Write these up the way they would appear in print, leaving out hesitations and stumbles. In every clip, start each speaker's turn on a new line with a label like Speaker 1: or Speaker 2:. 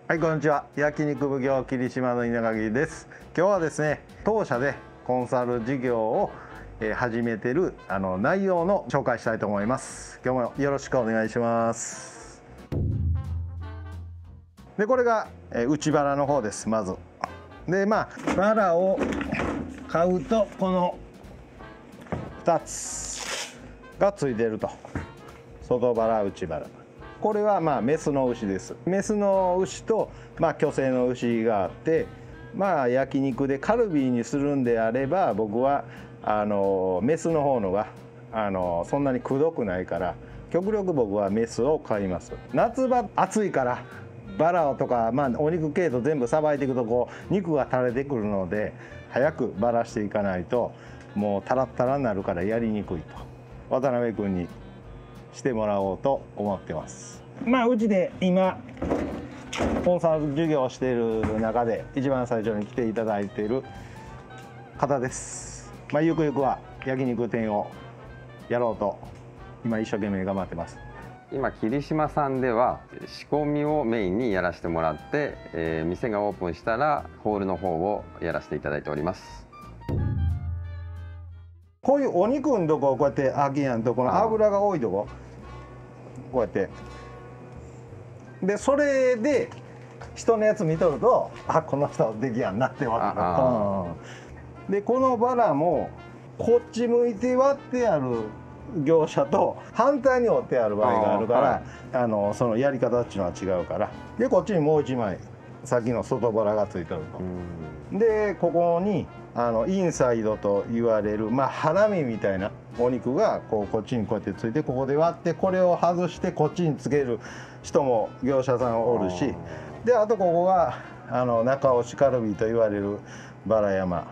Speaker 1: はい、こんにちは。焼肉奉行霧島の稲垣です。今日はですね、当社でコンサル事業を始めてる内容の紹介したいと思います。今日もよろしくお願いします。で、これが内バラの方です。まず。で、バラを買うとこの2つがついてると。外バラ、内バラ。これはメスの牛です。メスの牛と巨生の牛があって、焼肉でカルビにするんであれば僕はメスの方のがそんなにくどくないから極力僕はメスを買います。夏場暑いからバラとか、お肉系統全部さばいていくとこう肉が垂れてくるので早くバラしていかないともうタラッタラになるからやりにくいと渡辺君にしてもらおうと思ってます。うちで今コンサル授業をしている中で一番最初に来ていただいている方です。ゆくゆくは焼肉店をやろうと今一生懸命頑張ってます。
Speaker 2: 今霧島さんでは仕込みをメインにやらせてもらって、店がオープンしたらホールの方をやらせていただいております。
Speaker 1: こういうお肉のとここうやって開けやんとこの脂が多いとここうやってでそれで人のやつ見とるとこの人できやんなってわかる。でこのバラもこっち向いて割ってある業者と反対に折ってある場合があるから、そのやり方っていうのは違うからでこっちにもう1枚さっきの外バラがついてると。でここにインサイドと言われるハラミみたいなお肉がこっちにこうやってついてここで割ってこれを外してこっちにつける人も業者さんおるしであとここが中押しカルビと言われるバラ山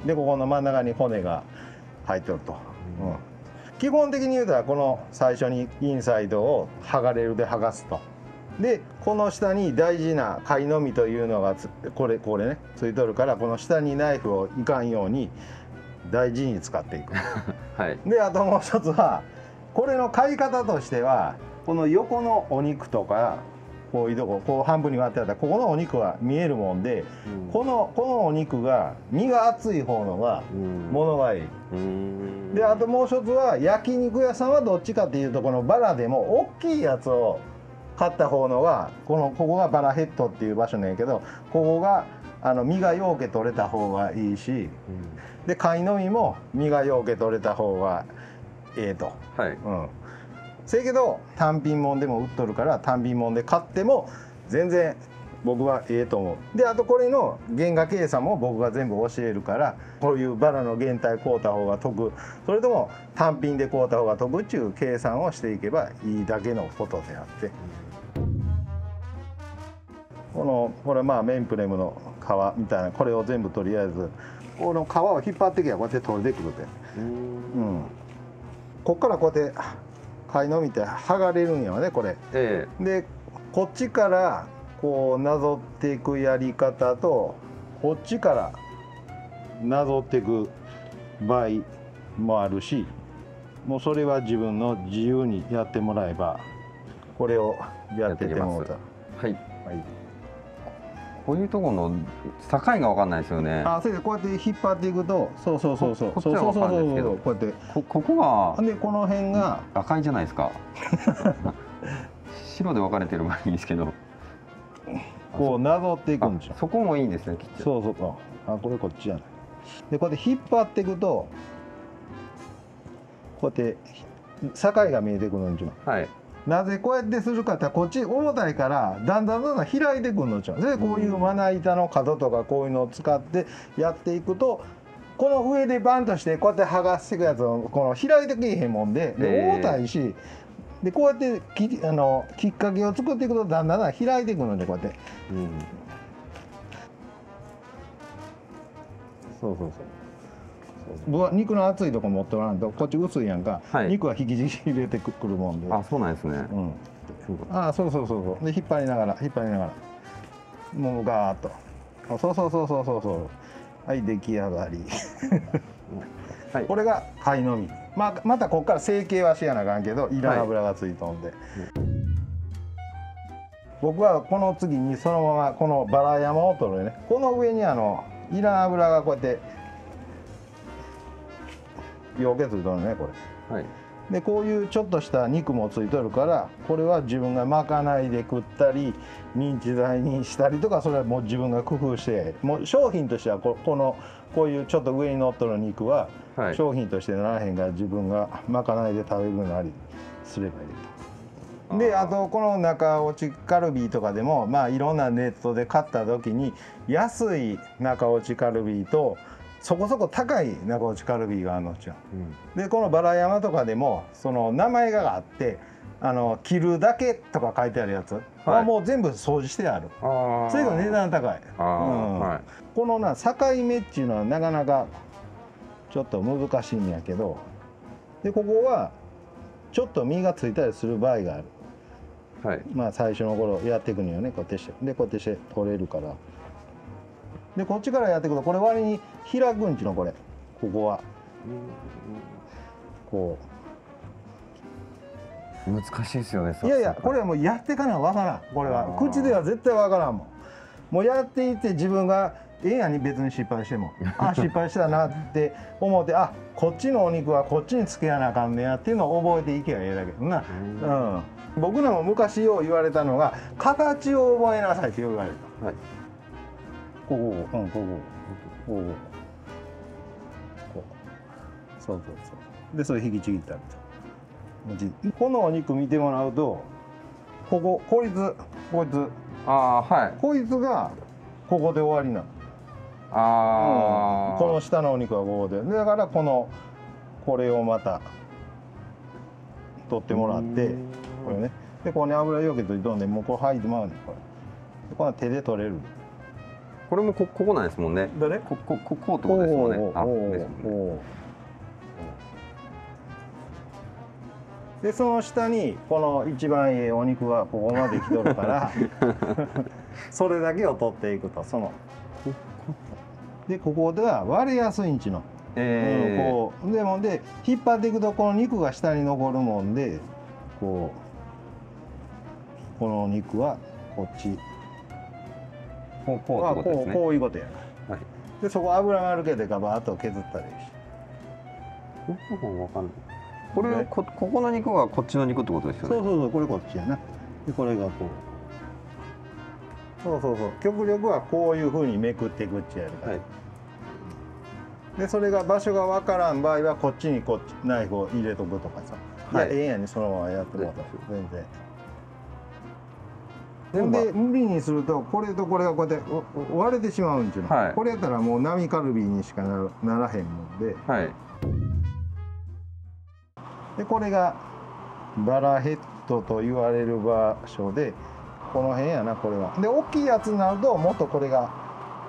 Speaker 1: でここの真ん中に骨が入ってると。基本的に言うたらこの最初にインサイドを剥がれるで剥がすと。でこの下に大事な貝のみというのがこれねついとるからこの下にナイフをいかんように大事に使っていく。であともう一つはこれの買い方としてはこの横のお肉とかこういうとここう半分に割ってあったらここのお肉は見えるもんで、このお肉が身が厚い方のが物がいい。であともう一つは焼肉屋さんはどっちかっていうとこのバラでも大きいやつを買った方のがここがバラヘッドっていう場所なんやけどここが身がようけ取れた方がいいし、で貝の身も身がようけ取れた方がええと。せやけど単品もんでも売っとるから単品もんで買っても全然僕はええと思う。であとこれの原価計算も僕が全部教えるからこういうバラの原体買うた方が得それとも単品で買うた方が得っていう計算をしていけばいいだけのことであって。これメンプレムの皮みたいなこれを全部とりあえずこの皮を引っ張ってきゃこうやって取れてくるで、こっからこうやって貝のみって剥がれるんやわねこれ。でこっちからこうなぞっていくやり方とこっちからなぞっていく場合もあるしもうそれは自分の自由にやってもらえばこれをやっててもらった。
Speaker 2: こういうところの境が分かんないですよね。
Speaker 1: それでこうやって引っ張っていくとそうこうやって
Speaker 2: ここが
Speaker 1: でこの辺が
Speaker 2: 赤いじゃないですか。白で分かれてる場合いいんですけど
Speaker 1: こうなぞっていくんですよ。
Speaker 2: そこもいいんですねきっと。
Speaker 1: これこっちじゃない。でこうやって引っ張っていくとこうやって境が見えてくるんですよ。なぜこうやってするかってこっち重たいからだんだん開いてくるのですよ。でこういうまな板の角とかこういうのを使ってやっていくとこの上でバンとしてこうやって剥がしていくやつを開いてけえへんもんで重たいしでこうやってきっかけを作っていくとだんだん開いていくのでこうやって。僕は肉の厚いとこ持っておらんとこっち薄いやんか、肉は引きちぎれてくるもんで。
Speaker 2: そうなんですね。
Speaker 1: そうで引っ張りながらもうガーッとはい出来上がり。これが貝のみ。またここから成形はしやなあかんけどいらん油がついとんで、僕はこの次にそのままこのバラ山を取るね。この上にいらん油がこうやってよけついとるねこれ。
Speaker 2: はい。
Speaker 1: でこういうちょっとした肉もついとるから、これは自分がまかないで食ったりミンチ剤にしたりとか、それはもう自分が工夫して、もう商品としてはこういうちょっと上に乗っとる肉は商品としてならへんから、自分がまかないで食べるなりすればいいと。であとこの中落ちカルビとかでも、まあいろんなネットで買った時に安い中落ちカルビとそこそこ高い中落ちカルビがあるのちゃう。でこのバラ山とかでもその名前があって、切るだけとか書いてあるやつはもう全部掃除してある。それが値段高い。この境目っていうのはなかなかちょっと難しいんやけど、でここはちょっと身がついたりする場合がある。まあ最初の頃やっていくにはね、こうやってしてでこうやってして取れるから。でこっちからやっていくとこれ割に開くんちのここはこ
Speaker 2: う難しいですよね。
Speaker 1: いやいや、これはもうやってからわからん。これは口では絶対わからんもん。もうやっていって自分がええやに別に失敗しても失敗したなって思って、こっちのお肉はこっちにつけやなあかんねやっていうのを覚えていけばええだけどな。僕らも昔よう言われたのが形を覚えなさいって言われた。こうそうでそれ引きちぎったりと。このお肉見てもらうと、こいつこいつがここで終わりなの。この下のお肉はここで、だからこれをまた取ってもらって、これね、でここに油よけといとんで、もうこれ入ってまうねん。これは手で取れる。
Speaker 2: これもここなんですもんね。こうってことですもんね。
Speaker 1: でその下にこの一番いいお肉はここまで来とるからそれだけを取っていくと。でここでは割れやすいんちの。こうでも引っ張っていくとこの肉が下に残るもんで、この肉はこっちこういうことやな。でそこ油があるけどガバッと削ったらいいし。
Speaker 2: わかんない。これここの肉がこっちの肉ってことですよね。
Speaker 1: そうこれこっちやな。でこれがこうそう極力はこういうふうにめくっていくっちやるから。でそれが場所がわからん場合はこっちにナイフを入れとくとかさ。ええやんにそのままやってもらった全然。で無理にするとこれとこれがこうやって割れてしまうんちゅうの。これやったらもう並カルビにしかならへんもんで。でこれがバラヘッドと言われる場所で、この辺やなこれは。で大きいやつになるともっとこれが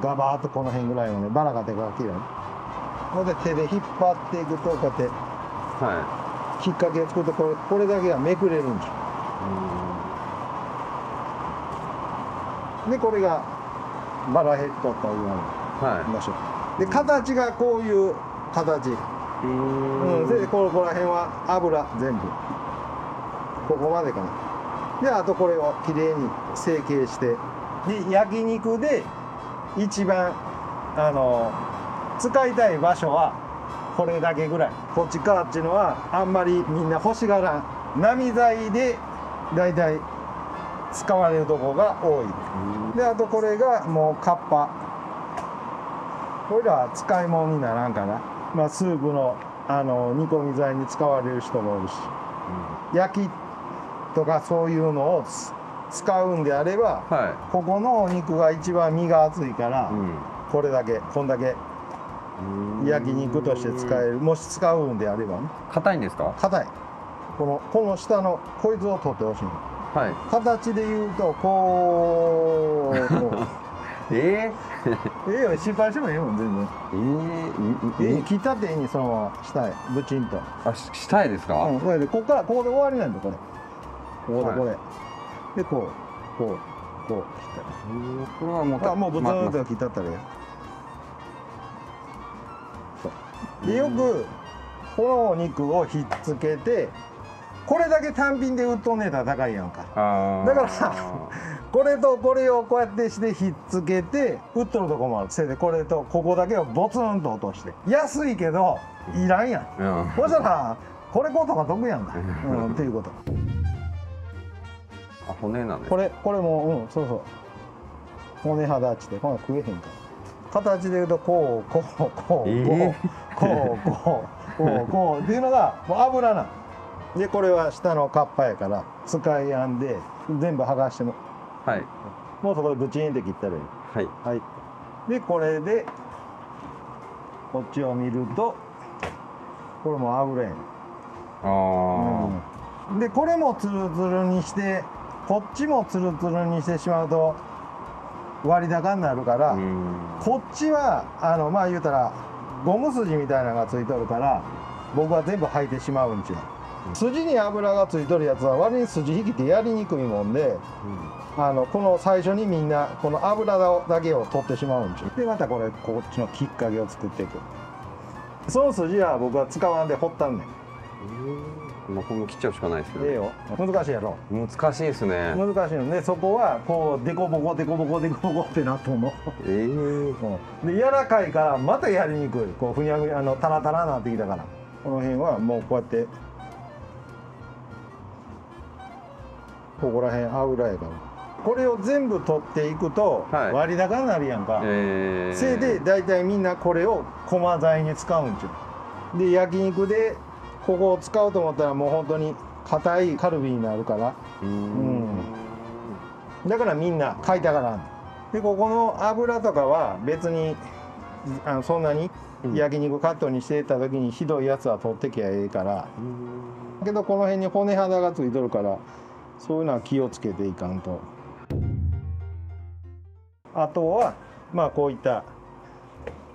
Speaker 1: ガバーッとこの辺ぐらいのね、バラがでかく切るの。これで手で引っ張っていくとこうやってきっかけを作るとこれだけがめくれるんですよ。でこれがバラヘッドと言われる場所。で形がこういう形。でここら辺は油全部ここまでかな。であとこれをきれいに成形して、で焼肉で一番使いたい場所はこれだけぐらい。こっち側っていうのはあんまりみんな欲しがらん。並材でだいたい使われるとこが多い。であとこれがもうカッパ。これらは使い物にならんかな。まあスープの煮込み材に使われる人もいるし、焼きとかそういうのを使うんであれば、ここのお肉が一番身が厚いから、こんだけ焼肉として使える。もし使うんであればね。
Speaker 2: 硬いんですか？
Speaker 1: 硬い。この下のこいつを取ってほしい。形で言うとこうええよ、失敗してもええもん全然。切ったっていいにそのまま下へブチンと。
Speaker 2: 下へですか？
Speaker 1: これでここで終わりなんだこれ。ここでこれ。でこう切ったら。
Speaker 2: これはもう
Speaker 1: ぶつんと切ったったらええ。でよくこのお肉をひっつけて、これだけ単品で売っとんねえたら高いやんか。だからこれとこれをこうやってしてひっつけて売っとるとこもある。せいでこれとここだけをボツンと落として安いけどいらんやん、うん、そしたらこれこうとか得やんか、うん、っていうこと。
Speaker 2: あ、骨なんです。
Speaker 1: これもそうそう、骨肌っちでこんな食えへんから。形でいうとこうこうこうこうこうこうっていうのがもう油なんで、これは下のカッパやから使いやんで全部剥がしても、
Speaker 2: はい、
Speaker 1: もうそこでブチンって切ったらいい。
Speaker 2: はい、
Speaker 1: はい、でこれでこっちを見るとこれも油やねん。
Speaker 2: あ、
Speaker 1: うん、でこれもツルツルにしてこっちもツルツルにしてしまうと割高になるから、こっちはまあ言うたらゴム筋みたいなのがついとるから僕は全部履いてしまうんちゅう。筋に油がついとるやつは割に筋引きってやりにくいもんで、この最初にみんなこの油だけを取ってしまうんちゅう。でまたこれこっちのきっかけを作っていく。その筋は僕は使わんで掘ったんねん。
Speaker 2: まあ、これも切っちゃうしかないですけど。
Speaker 1: ええよ。難しいやろ。
Speaker 2: 難しいですね。
Speaker 1: 難しいので、そこはこうデコボコデコボコデコボコってなっとんの。で柔らかいからまたやりにくい。こうふにゃふにゃタラタラなってきたから。この辺はもうこうやってここら辺油やから。これを全部取っていくと割高になるやんか。せいで大体みんなこれを駒材に使うんちゅう。で焼肉でここを使おうと思ったらもう本当に硬いカルビになるから、だからみんな買いたがらん。でここの油とかは別にそんなに焼肉カットにしていった時にひどいやつは取ってきゃええから、だけどこの辺に骨肌がついとるからそういうのは気をつけていかんと。あとはまあこういった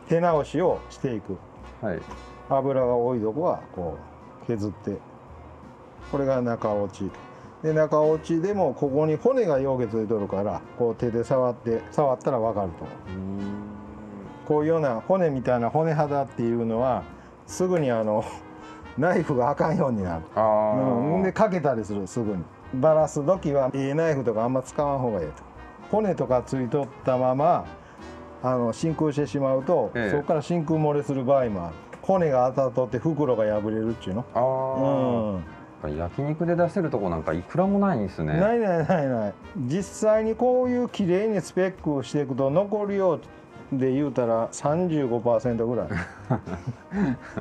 Speaker 1: 手直しをしていく、はい、油が多いとこはこう削って、これが中落ちで、中落ちでもここに骨がようけついとるからこう手で触ったら分かると。こういうような骨みたいな骨肌っていうのはすぐにナイフがあかんようになる。でかけたりする。すぐにバラす時はナイフとかあんま使わん方がいいと。骨とかついとったまま真空してしまうと、そこから真空漏れする場合もある。骨が当たっとって袋が破れるっちゅうの。
Speaker 2: 焼肉で出せるとこなんかいくらもないんですね。
Speaker 1: ないないないない。実際にこういうきれいにスペックをしていくと残るようで言うたら 35% ぐらい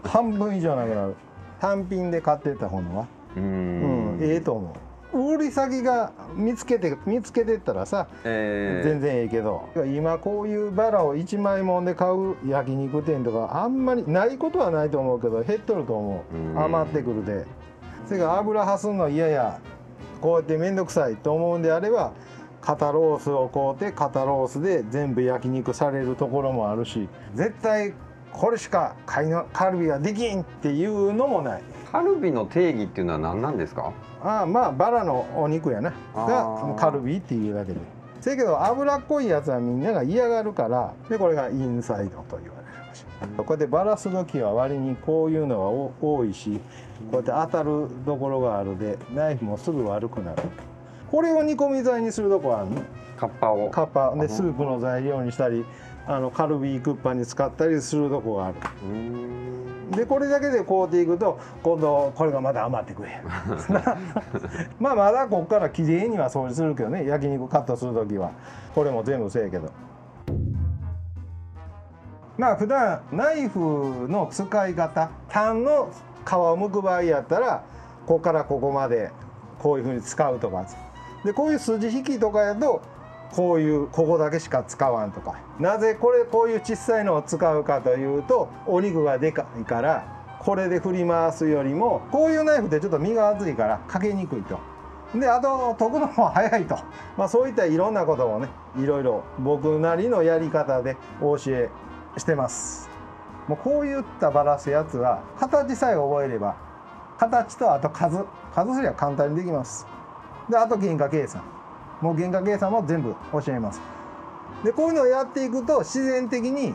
Speaker 1: 半分以上なくなる。単品で買ってった方のはええと思う。売り先が見つけてったらさ、全然ええけど、今こういうバラを1枚もんで買う焼肉店とかあんまりないことはないと思うけど減っとると思う。余ってくるで。それから油はすんの嫌や、こうやって面倒くさいと思うんであれば肩ロースを買うて肩ロースで全部焼肉されるところもあるし、絶対これしかカルビができんっていうのもない。
Speaker 2: カルビの定義っていうのは何なんですか？
Speaker 1: まあバラのお肉やながカルビっていうだけで。せやけど脂っこいやつはみんなが嫌がるから、でこれがインサイドと言われるらしい。こうやってバラす時は割にこういうのが多いし、こうやって当たるところがあるでナイフもすぐ悪くなる。これを煮込み材にするとこあるの。カッパでスープの材料にしたりカルビクッパに使ったりするとこがある。でこれだけで買うていくと今度これがまだ余ってくれまだここからきれいには掃除するけどね、焼肉カットする時はこれも全部せやけど、普段ナイフの使い方、タンの皮を剥く場合やったらここからここまでこういうふうに使うとかで、こういう筋引きとかやとここだけしか使わんとか。なぜこういう小さいのを使うかというと、お肉がでかいからこれで振り回すよりもこういうナイフってちょっと身が厚いからかけにくいと。であと研ぐのも早いと。そういったいろんなことをね、いろいろ僕なりのやり方でお教えしてます。もうこういったバラすやつは形さえ覚えれば、形とあと数すりゃ簡単にできます。であと原価計算、もう原価計算も全部教えます。でこういうのをやっていくと自然的に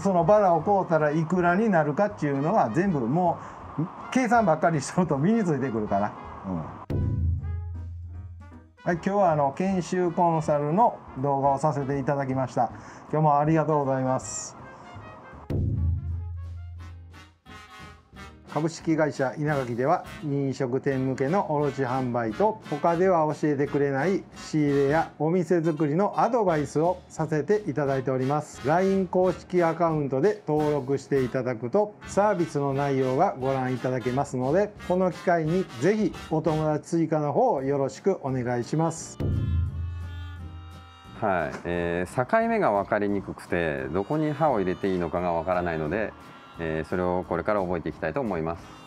Speaker 1: そのバラを買うたらいくらになるかっていうのは全部もう計算ばっかりしとると身についてくるから。はい、今日は研修コンサルの動画をさせていただきました。今日もありがとうございます。株式会社稲垣では飲食店向けの卸販売と他では教えてくれない仕入れやお店作りのアドバイスをさせていただいております。 LINE 公式アカウントで登録していただくとサービスの内容がご覧いただけますので、この機会にぜひお友達追加の方よろしくお願いします。
Speaker 2: はい、境目が分かりにくくてどこに刃を入れていいのかが分からないので、それをこれから覚えていきたいと思います。